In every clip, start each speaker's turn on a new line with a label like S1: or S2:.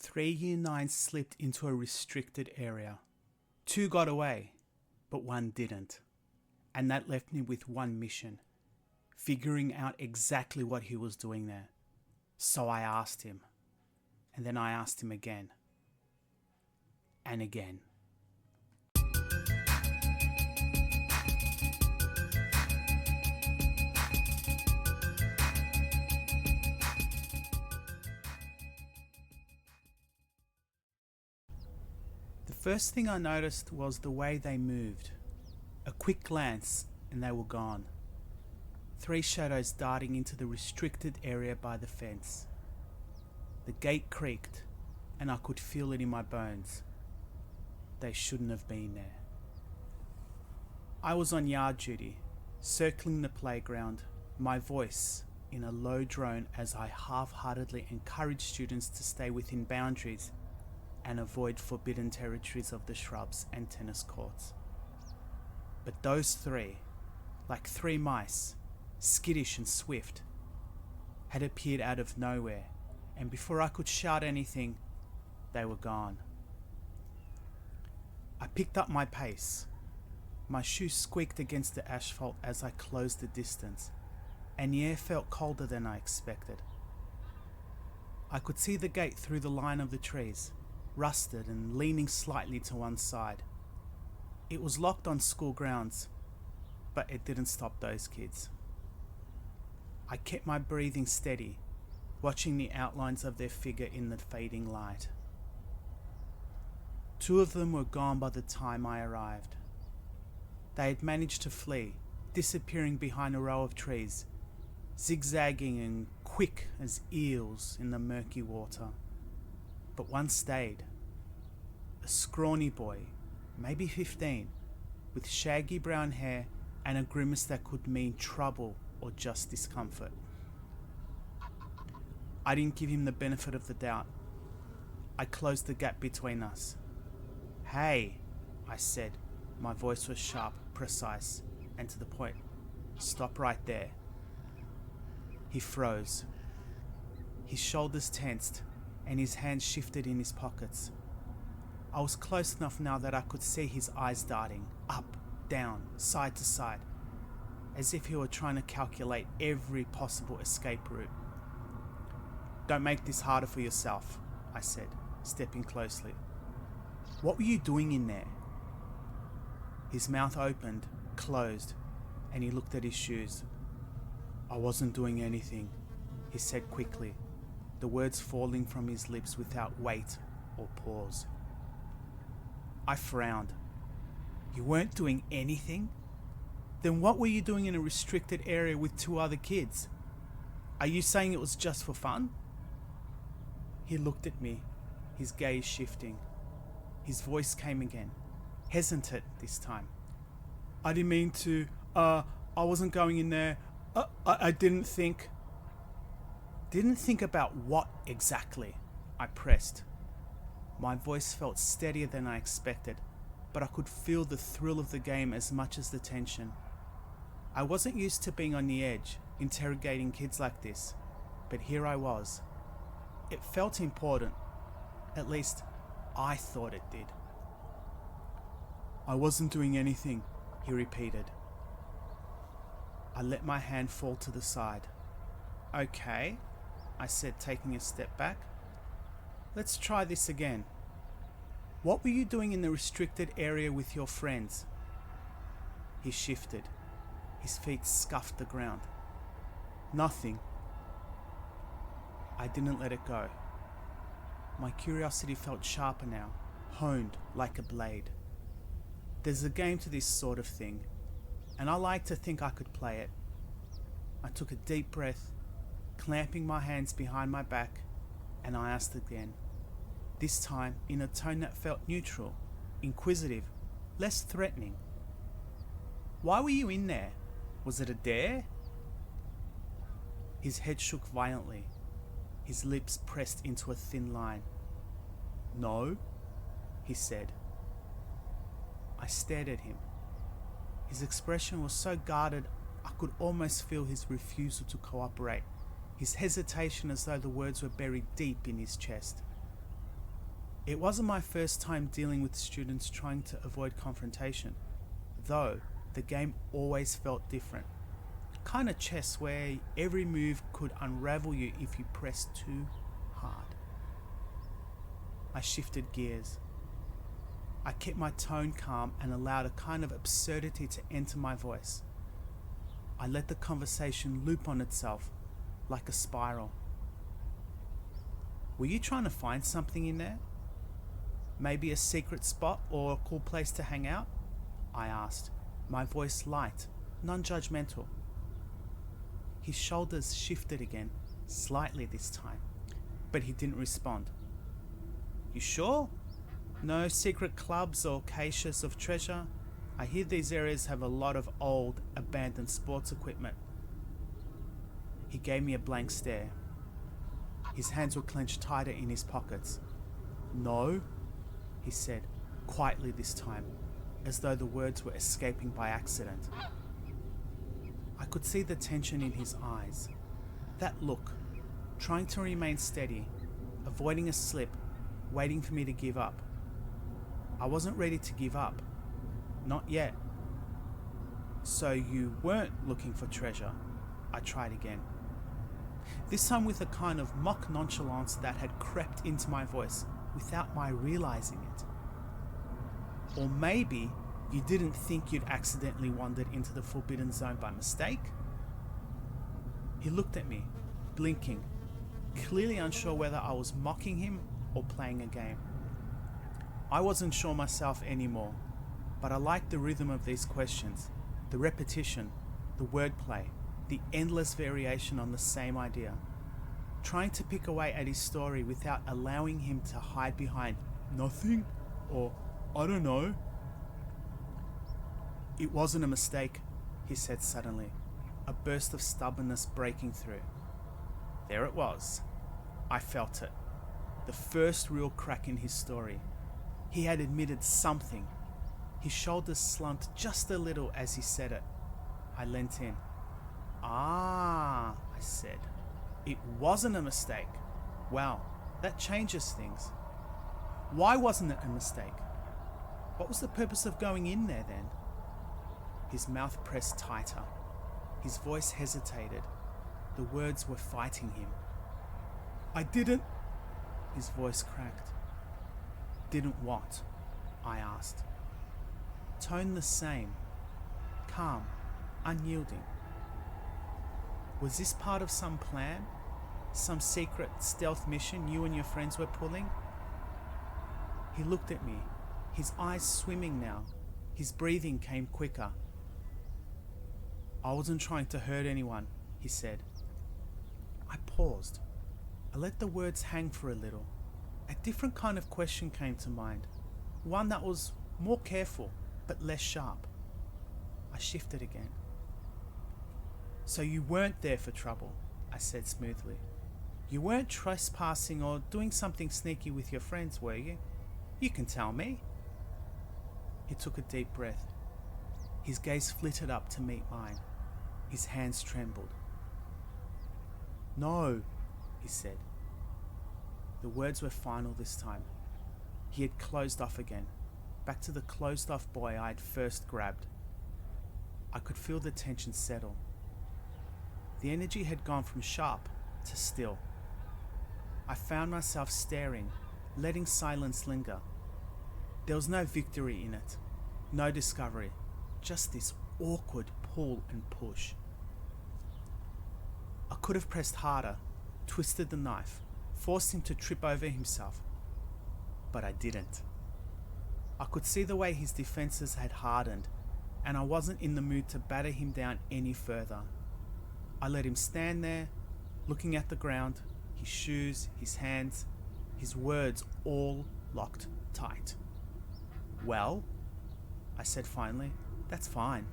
S1: 3 Year 9 slipped into a restricted area. 2 got away, but 1 didn't. And that left me with one mission: figuring out exactly what he was doing there. So I asked him, and then I asked him again, and again. The first thing I noticed was the way they moved. A quick glance and they were gone. 3 shadows darting into the restricted area by the fence. The gate creaked and I could feel it in my bones. They shouldn't have been there. I was on yard duty, circling the playground, my voice in a low drone as I half-heartedly encouraged students to stay within boundaries and avoid forbidden territories of the shrubs and tennis courts. But those 3, like 3 mice, skittish and swift, had appeared out of nowhere, and before I could shout anything, they were gone. I picked up my pace. My shoes squeaked against the asphalt as I closed the distance, and the air felt colder than I expected. I could see the gate through the line of the trees, rusted and leaning slightly to one side. It was locked on school grounds, but it didn't stop those kids. I kept my breathing steady, watching the outlines of their figure in the fading light. 2 of them were gone by the time I arrived. They had managed to flee, disappearing behind a row of trees, zigzagging and quick as eels in the murky water. But 1 stayed. A scrawny boy, maybe 15, with shaggy brown hair and a grimace that could mean trouble or just discomfort. I didn't give him the benefit of the doubt. I closed the gap between us. "Hey," I said. My voice was sharp, precise, and to the point. "Stop right there." He froze. His shoulders tensed and his hands shifted in his pockets. I was close enough now that I could see his eyes darting, up, down, side to side, as if he were trying to calculate every possible escape route. "Don't make this harder for yourself," I said, stepping closely. "What were you doing in there?" His mouth opened, closed, and he looked at his shoes. "I wasn't doing anything," he said quickly, the words falling from his lips without weight or pause. I frowned. "You weren't doing anything? Then what were you doing in a restricted area with 2 other kids? Are you saying it was just for fun?" He looked at me, his gaze shifting. His voice came again, hesitant this time. "I didn't mean to, I wasn't going in there. I didn't think." "Didn't think about what exactly?" I pressed. My voice felt steadier than I expected, but I could feel the thrill of the game as much as the tension. I wasn't used to being on the edge, interrogating kids like this, but here I was. It felt important. At least, I thought it did. "I wasn't doing anything," he repeated. I let my hand fall to the side. "Okay," I said, taking a step back. "Let's try this again. What were you doing in the restricted area with your friends?" He shifted. His feet scuffed the ground. "Nothing." I didn't let it go. My curiosity felt sharper now, honed like a blade. There's a game to this sort of thing, and I like to think I could play it. I took a deep breath, clamping my hands behind my back, and I asked again, this time in a tone that felt neutral, inquisitive, less threatening. "Why were you in there? Was it a dare?" His head shook violently. His lips pressed into a thin line. "No," he said. I stared at him. His expression was so guarded I could almost feel his refusal to cooperate, his hesitation as though the words were buried deep in his chest. It wasn't my first time dealing with students trying to avoid confrontation, though the game always felt different. Kind of chess where every move could unravel you if you pressed too hard. I shifted gears. I kept my tone calm and allowed a kind of absurdity to enter my voice. I let the conversation loop on itself like a spiral. Were you trying to find something in there? Maybe a secret spot or a cool place to hang out? I asked, my voice light, non-judgmental. His shoulders shifted again, slightly this time, but he didn't respond. You sure? No secret clubs or caches of treasure? I hear these areas have a lot of old, abandoned sports equipment. He gave me a blank stare. His hands were clenched tighter in his pockets. No, he said, quietly this time, as though the words were escaping by accident. I could see the tension in his eyes. That look, trying to remain steady, avoiding a slip, waiting for me to give up. I wasn't ready to give up. Not yet. So you weren't looking for treasure? I tried again. This time with a kind of mock nonchalance that had crept into my voice without my realizing it. Or maybe you didn't think you'd accidentally wandered into the forbidden zone by mistake? He looked at me, blinking, clearly unsure whether I was mocking him or playing a game. I wasn't sure myself anymore, but I liked the rhythm of these questions, the repetition, the wordplay, the endless variation on the same idea. Trying to pick away at his story without allowing him to hide behind nothing or I don't know. It wasn't a mistake, he said suddenly, a burst of stubbornness breaking through. There it was. I felt it. The first real crack in his story. He had admitted something. His shoulders slumped just a little as he said it. I leant in. Ah, I said. It wasn't a mistake. Well, that changes things. Why wasn't it a mistake? What was the purpose of going in there then? His mouth pressed tighter. His voice hesitated. The words were fighting him. I didn't... His voice cracked. Didn't what? I asked. Tone the same. Calm. Unyielding. Was this part of some plan? Some secret stealth mission you and your friends were pulling? He looked at me, his eyes swimming now. His breathing came quicker. I wasn't trying to hurt anyone, he said. I paused. I let the words hang for a little. A different kind of question came to mind. One that was more careful, but less sharp. I shifted again. So you weren't there for trouble, I said smoothly. You weren't trespassing or doing something sneaky with your friends, were you? You can tell me. He took a deep breath. His gaze flitted up to meet mine. His hands trembled. No, he said. The words were final this time. He had closed off again, back to the closed off boy I had first grabbed. I could feel the tension settle. The energy had gone from sharp to still. I found myself staring, letting silence linger. There was no victory in it, no discovery, just this awkward pull and push. I could have pressed harder, twisted the knife, forced him to trip over himself, but I didn't. I could see the way his defenses had hardened, and I wasn't in the mood to batter him down any further. I let him stand there, looking at the ground, his shoes, his hands, his words all locked tight. Well, I said finally, that's fine.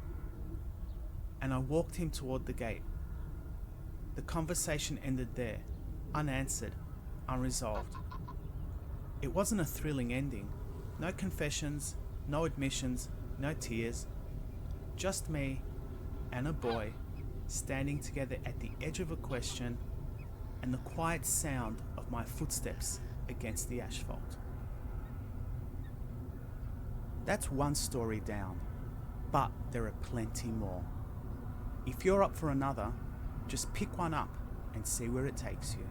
S1: And I walked him toward the gate. The conversation ended there, unanswered, unresolved. It wasn't a thrilling ending. No confessions, no admissions, no tears. Just me and a boy standing together at the edge of a question and the quiet sound of my footsteps against the asphalt. That's one story down, but there are plenty more. If you're up for another, just pick one up and see where it takes you.